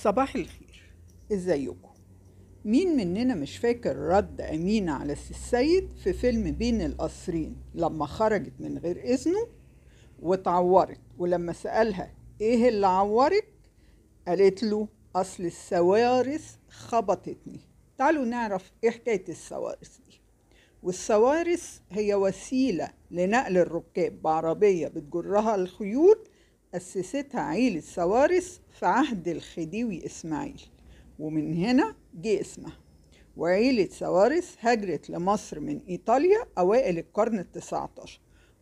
صباح الخير، ازيكم؟ مين مننا مش فاكر رد أمينة على السيد في فيلم بين القصرين لما خرجت من غير إذنه واتعورت، ولما سألها ايه اللي عورك قالت له أصل السوارس خبطتني. تعالوا نعرف ايه حكاية السوارس دي. والسوارس هي وسيلة لنقل الركاب بعربية بتجرها الخيول، أسستها عيلة سوارس في عهد الخديوي إسماعيل، ومن هنا جه اسمها. وعيلة سوارس هاجرت لمصر من إيطاليا أوائل القرن ال19،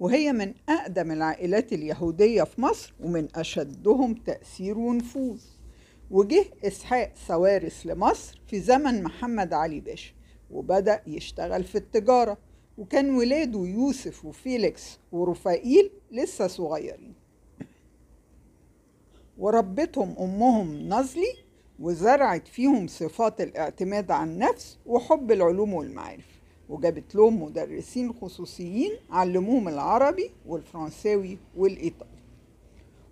وهي من أقدم العائلات اليهودية في مصر ومن أشدهم تأثير ونفوذ. وجه إسحاق سوارس لمصر في زمن محمد علي باشا، وبدأ يشتغل في التجارة، وكان ولاده يوسف وفيليكس ورفائيل لسه صغيرين، وربتهم أمهم نزلي وزرعت فيهم صفات الاعتماد على النفس وحب العلوم والمعارف، وجابت لهم مدرسين خصوصيين علموهم العربي والفرنساوي والإيطالي.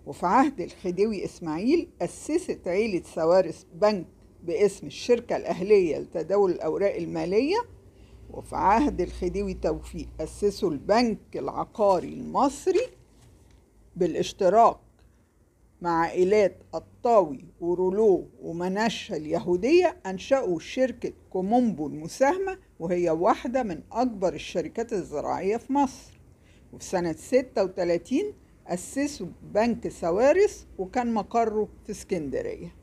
وفي عهد الخديوي إسماعيل أسست عيلة سوارس بنك باسم الشركة الأهلية لتداول الأوراق المالية. وفي عهد الخديوي توفيق أسسوا البنك العقاري المصري بالاشتراك مع عائلات الطاوي ورولو ومنشة اليهودية. أنشأوا شركة كومومبو المساهمة، وهي واحدة من أكبر الشركات الزراعية في مصر. وفي سنة 36 أسسوا بنك سوارس وكان مقره في اسكندرية.